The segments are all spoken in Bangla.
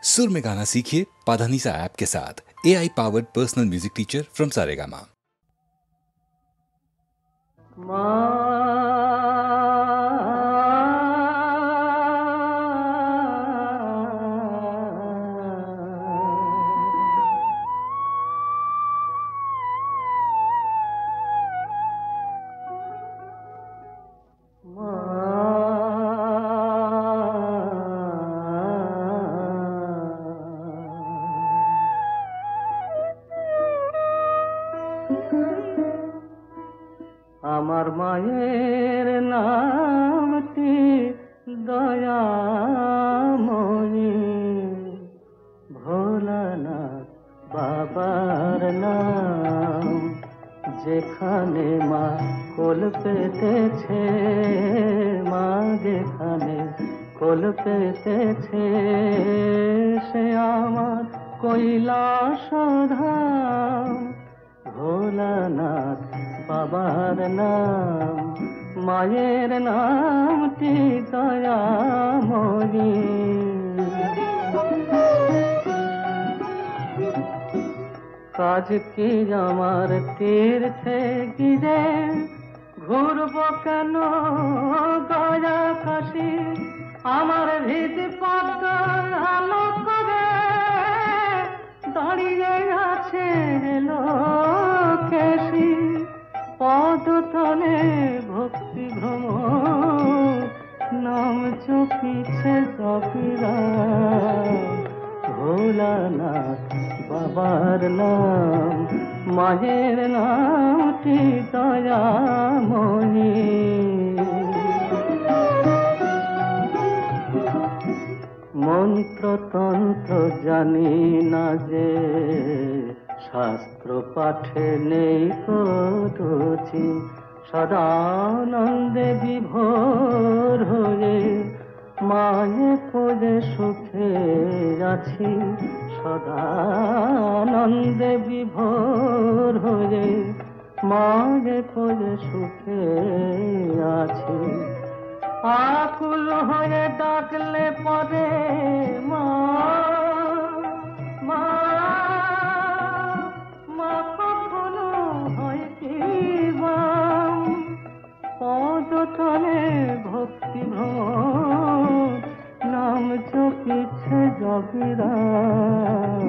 सुर में गाना सीखिए पाधानीसा ऐप के साथ। AI powered personal music teacher from Saregama. আমার মায়ের নামটি দয়াময়ী, ভোলানাথ বাবার নাম। যেখানে মা কোল পেতেছে, মা যেখানে কোল পেতেছে, সে আমার কৈলাস ধাম। ভোলানাথ বাবার নাম, মায়ের নামটি দয়াময়ী। কাজ কি আমার তীর্থে গিরে, ঘুরব কেন গয়া কাশি। আমার হৃদ পদ্ম আলো করে দাঁড়িয়ে আছে লোকেশী। পদতলে ভক্তি ভ্রমর, নাম চপিছে জপিরা। ভোলানাথ বাবার নাম, মায়ের নামটি দয়াময়ী। মন্ত্রতন্ত্র জানি না যে, শাস্ত্র পাঠে নেই রুচি। সদানন্দে বিভোর হয়ে মায়ে খোঁজে সুখে আছি। সদানন্দে বিভোর হয়ে মায়ে খোঁজে সুখে আছি। আকুল হয়ে ডাকলে পরে মা, মা, মা কখনো হয় কি বাম। পদতলে ভক্তি ভ্রমর, নাম জপিছে জপিরাম।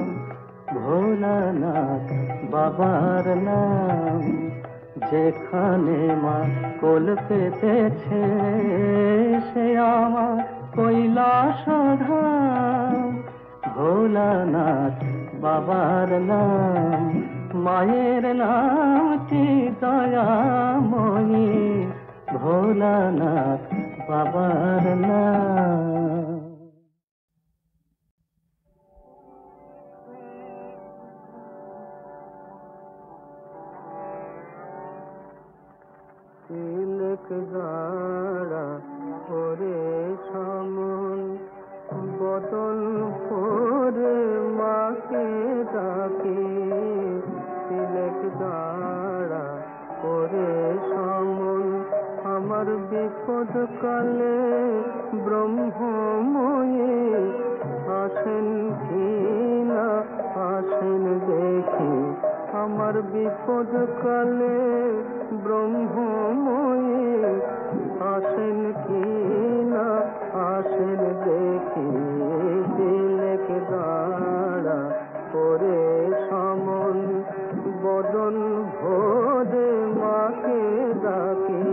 ভোলানাথ বাবার নাম, যেখানে মা কোল পেতেছে, সে আমার কৈলাস ধাম। ভোলানাথ বাবার নাম, মায়ের নামটি দয়াময়ী। ভোলানাথ বাবার নাম। তিলক গাড়া ওরে সামন, বদন পরে মাকে ডাকে। তিলক গাড়া ওরে সামন, আমার বিপদ কালে ব্রহ্মময়ী। আসেন কি না আসেন দেখি, আমার বিপদ কালে ব্রহ্মময়ী। আসেন কি না আসেন দেখি, তিলক দাঁড়া করে সমন, বদন ভোরে মাকে ডাকি।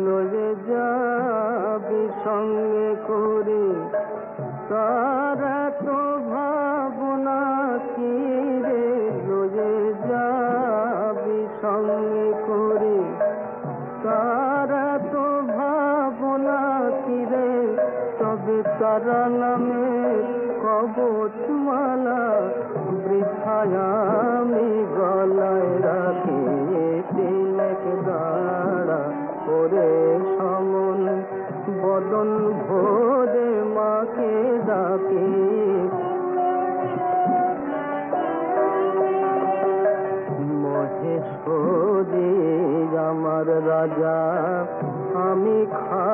লয়ে যাবি সঙ্গে করে, তারা তো ভাবনা কি রে। লয়ে যাবি সঙ্গে করে, তারা তো ভাবনা কি রে। তবে তারা নামে কবচমালা, বৃথায় আমি গলায় রাখি। তিলক দাঁড়া করে সমন, বদন ভোরে মাকে ডাকি। মহেশ্বরী আমার রাজা, আমি খা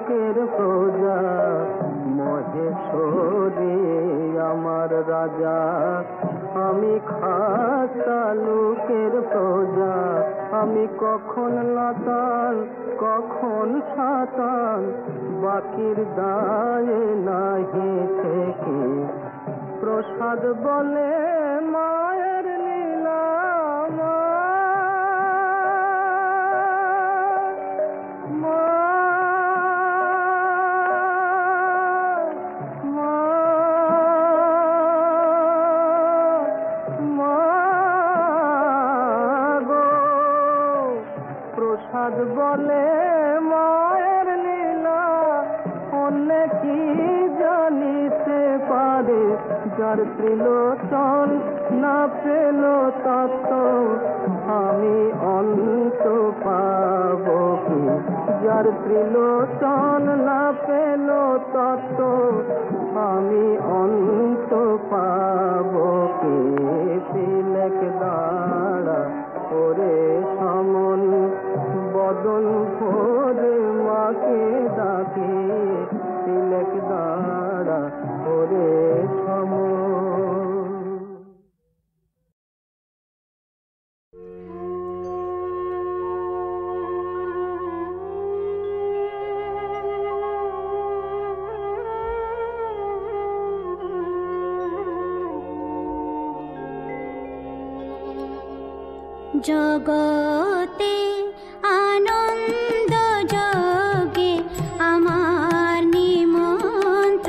লোকের প্রজা, মহেশ্বরী আমার রাজা। আমি খাসা লোকের প্রজা, আমি কখন লাতান কখন সাতান, বাকির দায়ে নাহি থেকে। প্রসাদ বলে মায়ের লীলা, প্রসাদ বলে মায়ের লীলা, অনেক কি জানিতে পারে। যার ত্রিলোচন না পেল তত্ত্ব, আমি অন্ত পাব কি। যার ত্রিলোচন না পেল তত্ত্ব, আমি অন্ত পাব কি। তিলক দাঁড়া ওরে সমন, বদন ভোরে মাকে ডাকে। তিলক দাঁড়া ওরে সমন। জগতে আনন্দ যোগে আমার নিমন্ত্রণ,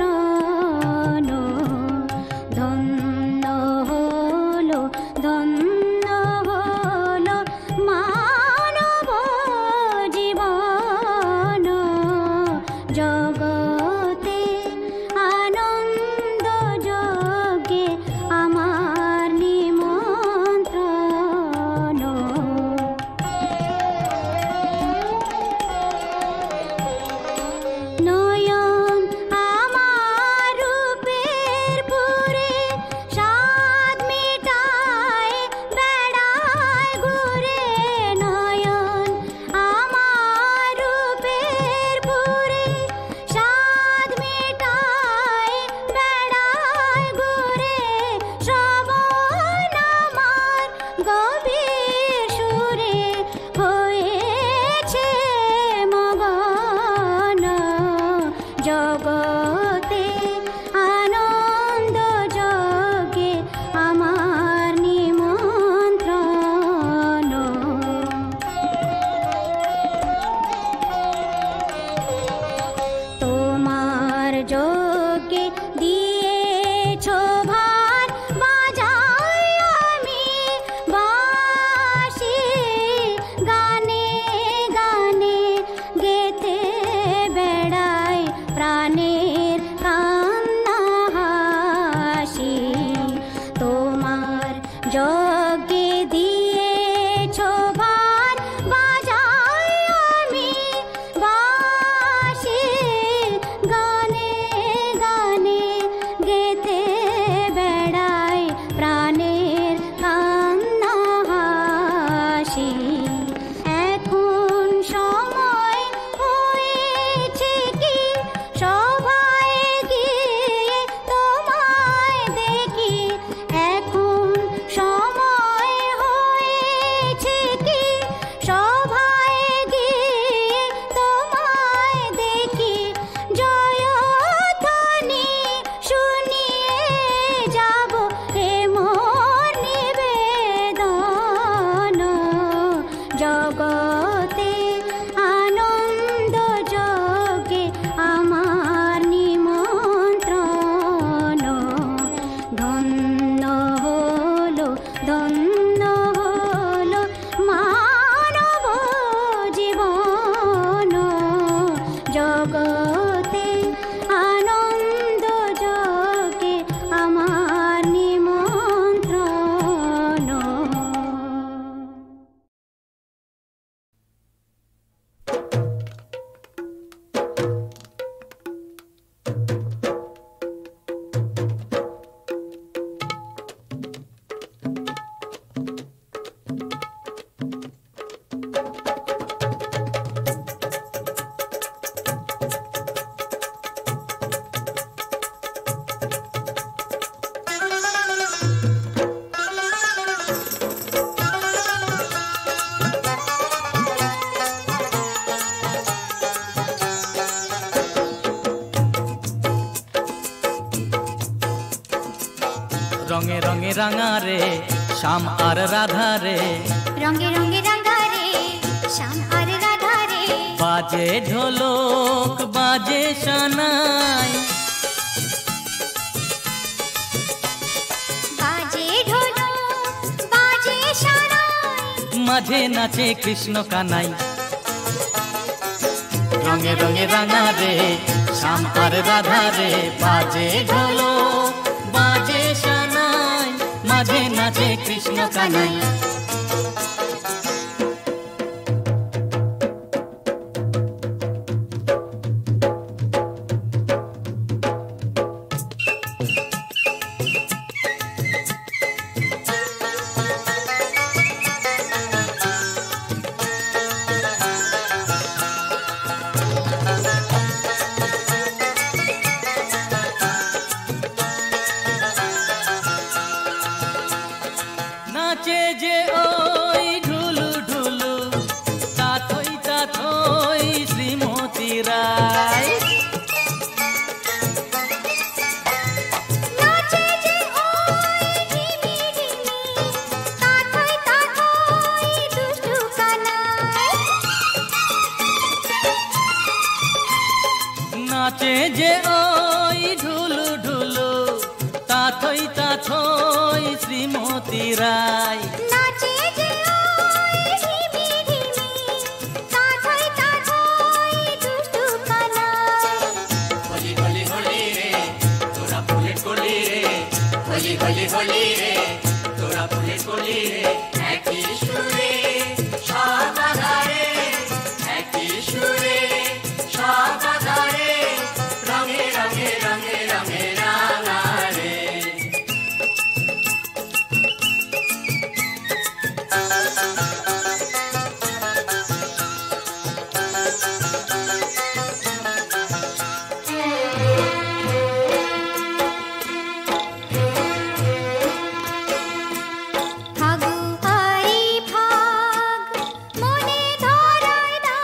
ধন্য হলো ধন্য হলো মানব জীবন। জগতে আনন্দ যোগে আমার নিমন্ত্রণ। নয়ন আমার রূপের পুরে স্বাদ মিটায় বেড়ায় ঘুরে। নয়ন আমার রূপের পুরে স্বাদ মিটায় বেড়ায় ঘুরে। শ্রবণ আমার গভীর সুরে হয়েছে মগন। জগতে আনন্দ যোগে আমার নিমন্ত্রণ। তোমার যোগে দিয়েছ ভার, বাজাই আমি বাঁশি। গানে গানে গেতে বেড়াই প্রাণের কান্না হাসি। তোমার যজ্ঞে দিয়েছ ভার, বাজাই আমি বাঁশি। গানে গানে গেতে বেড়াই প্রাণের কান্না হাসি। এখন সময় হয়েছে কি সভায় গিয়ে তোমায় দেখি। এখন সময় হয়েছে কি সভায় গিয়ে তোমায় দেখি। জয়ধ্বনি শুনিয়ে যাব এ মোর নিবেদন। জগতে আনন্দ যোগে আমার নিমন্ত্রণ। ধন্য হলো ধন্য হলো মানব জীবন। জগতে আনন্দ যোগে আমার নিমন্ত্রণ। রঙে রাঙা রে শ্যাম আর রাধা রে, রঙে রঙে রাঙা রে শ্যাম আর রাধা রে। বাজে ঢোলক বাজে সানাই, বাজে ঢোলক বাজে সানাই, মাঝে নাচে কৃষ্ণ কানাই। রঙে রঙে রাঙা রে শ্যাম আর রাধা রে, বাজে ঢোলক বাজে সানাই, মাঝে নাচে কৃষ্ণ কানাই। নাচে যে ওই ঢুলু ঢুলু, তাথই তাথই শ্রীমতী রায়। নাচে যে ওই ঢিমি ঢিমি, তাথই তাথই দুষ্টু কানাই। নাচে যে ওই ঢুলু ঢুলু, তাথই তাথই শ্রীমতী রায়। নাচে যে ওই ঢিমি ঢিমি, তাথই তাথই দুষ্টু কানাই। হোলি হোলি হোলি রে তোরা ফুলের কলি রে, হোলি হোলি হোলি রে তোরা ফুলের কলি রে। একই সুরে সব আধারে, একই সুরে সব আধারে, রঙে রঙে রঙে রঙে রাঙা রে। ফাগুয়ারি ফাগ মনে ধরায় না,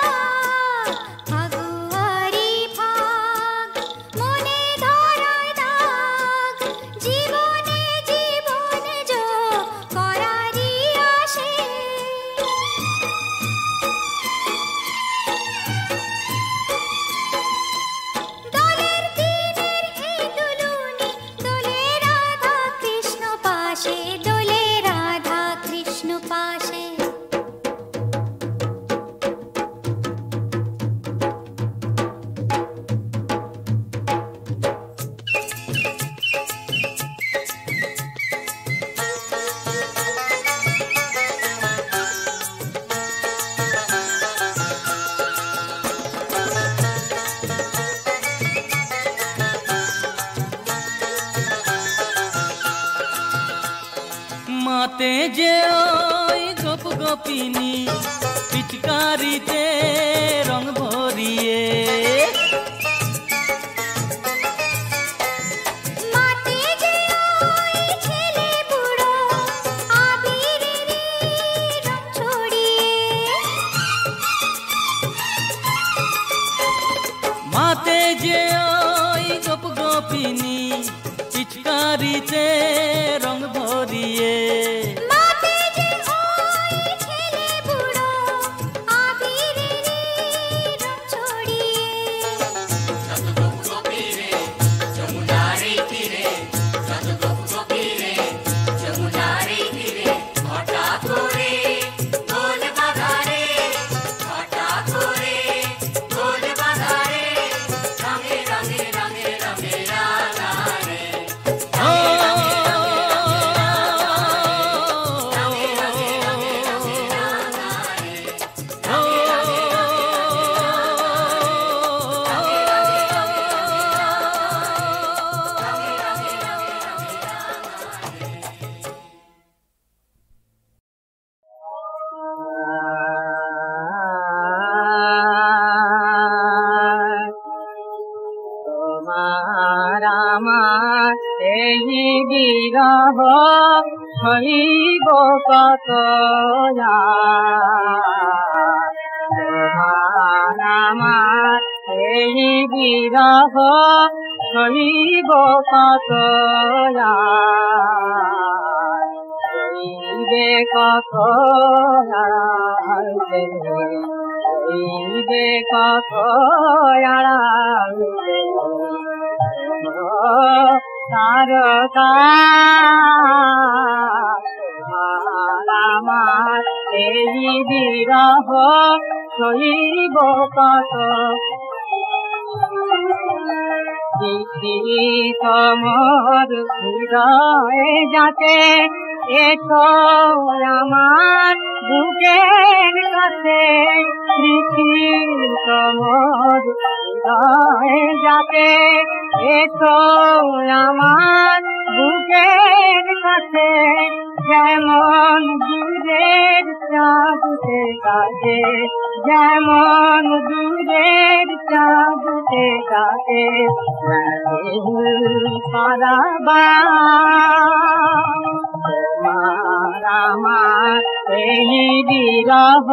ফাগুয়ারি ফাগ মনে ধরায় না, জীবনে জীবনে যো করারি আসে। দোলের দিনের এই দুলুনি, দোলে রাধা কৃষ্ণ পাশে, দোলে রাধা কৃষ্ণ পাশে। মাতে যে ওই গোপ গোপিনী, পিচকারিতে রং ভরিয়ে। মাতে যে ওই ছেলে বুড়ো, আবিরেরই রং ছড়িয়ে। মাতে যে ওই গোপ গোপিনী, পিচকারিতে রং ভরিয়ে। মাতে যে ওই ছেলে বুড়ো, আবিরেরই রং ছড়িয়ে। এই বিরহ সহিব কত আমার এই বিরহ সহিব কত হইবে কত আড়ালে হইবে কত আড়ালে তারকা তোমার আমার এই বিরহ সইব কত তোমার হৃদয়ে যাতে এসো আমার বুকের কাছে তোমার হৃদয়ে যাতে এসো আমার বুকের কাছে যেমন দূরের চাঁদে কাছে যেমন দূরের চাঁদে কাছে পারাবা তোমার আমার এই বিরহ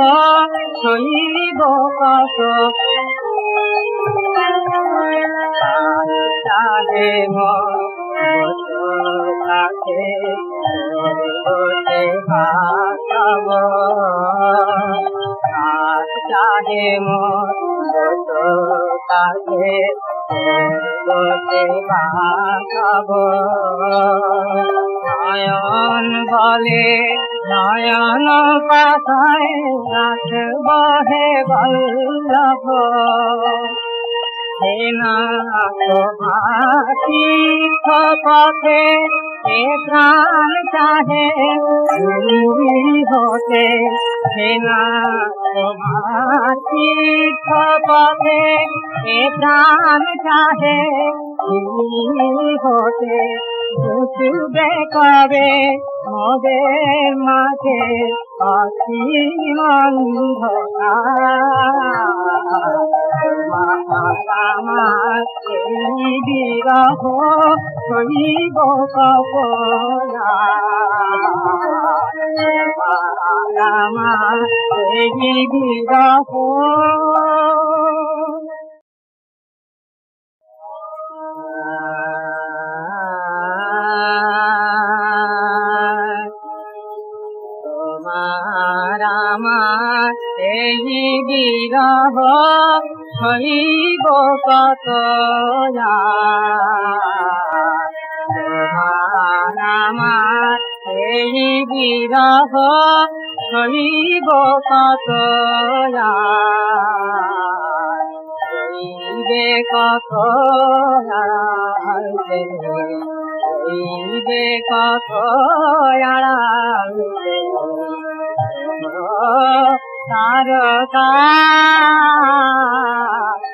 সইব কত চাহে মতে ভাব চাহে মতে ভাব নয়ন বলে নয়ন পাতায় রাখব হে বল্লভ ভাতি পথে এ প্রাণ চাহে হতে ভাতি পথে এ প্রাণ চাহে হতে বুঝবে কবে মোদের মাঝে অসীম আমার এই বিরহ সইব কপনা আমার এই বিরহ তোমার আমার এই বিরহ সইব কত তোমার আমার এই বিরহ সইব কত সইবে কত সইবে কত তারকা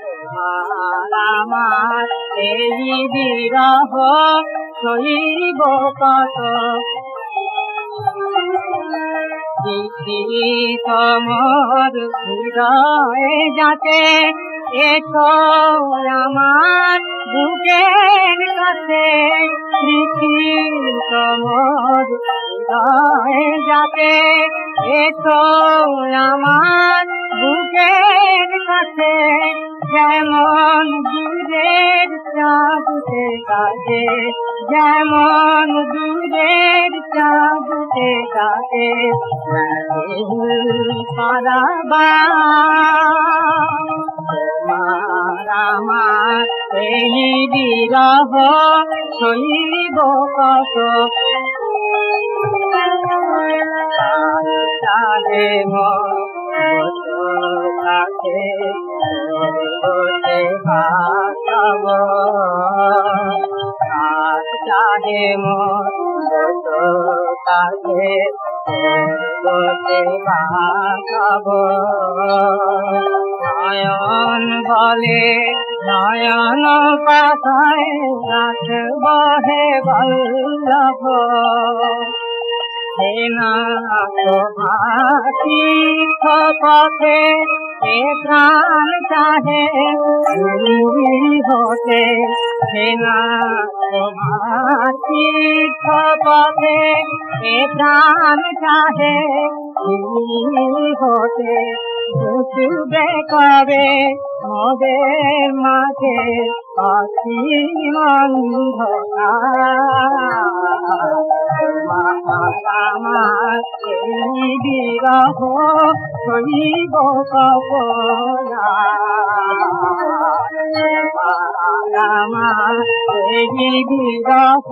তোমার আমার এই বিরহ সইব কত তোমার হৃদয়ে যাতে এসো আমার বুকের কাছে তোমার হৃদয়ে যাতে এসো আমার বুকের কাছে যেমন দূরের চাঁদে কাছে যেমন দূরের চাঁদে কাছে পারাবা তোমার আমার এই বিরহ সইব কত চাহে মতে ভাব চাহে মতে ভাব নয়ন বলে নয়ন পাতায় রাখব হে বল্লভ ভাতি পথে এ প্রাণ চাহে হতে ভাতি পথে এ প্রাণ চাহে হতে বুঝবে কবে মোদের মাঝে অসীম অন্ধকার আমার এই বিরহ সইব কপনা আমার এই বিরহ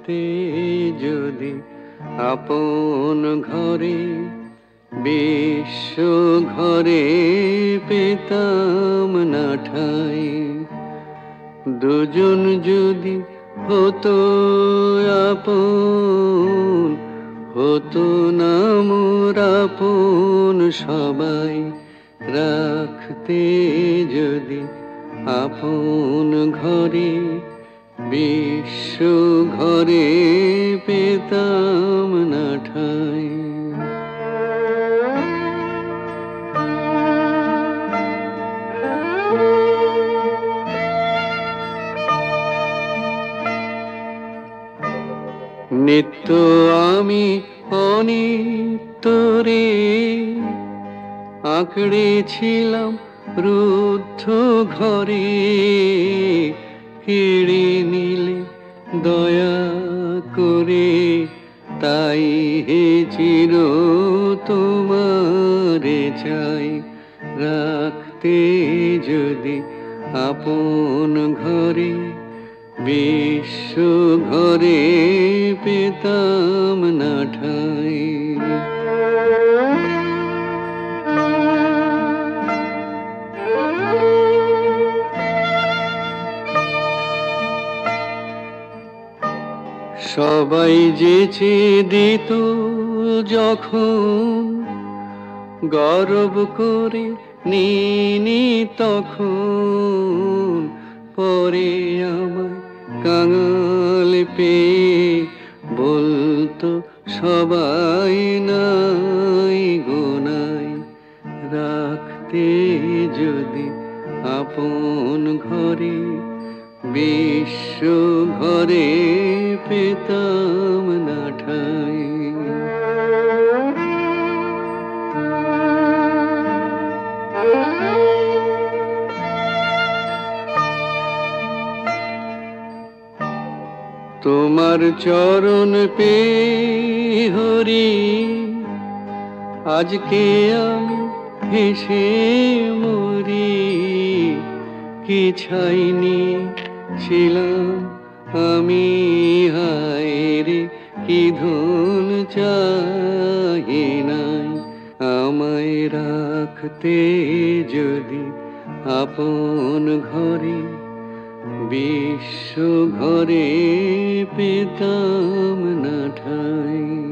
রাখতে যদি আপন ঘরে, বিশ্ব ঘরে পেতাম না ঠাই। দুজন যদি হতো আপন, হতো না মোর আপন সবাই। রাখতে যদি আপন ঘরে, বিশ্ব ঘরে পেতাম না ঠাই। নিত্য আমি অনিত্য রে, আঁকড়েছিলাম রুদ্ধ ঘরে। কেড়ে নিলে দয়া করে, তাই হে চির তোমারে চাই। রাখতে যদি আপন ঘরে, বিশ্ব ঘরে পেতাম না ঠাই। সবাই যেচে দিত যখন, গর্ব করে নিনি তখন। পরে আমায় কাঙাল পেয়ে বলতো সবাই নাই গো নাই। রাখতে যদি আপন ঘরে, বিশ্ব ঘরে পেতাম না ঠাই। তোমার চরণ পে হরি, আজকে আমি হেসে মরি। কি ছাইনি ছিলাম আমি, হায় রে কি ধন চাই নাই। আমায় রাখতে যদি আপন ঘরে, বিশ্ব ঘরে পেতাম না ঠাই।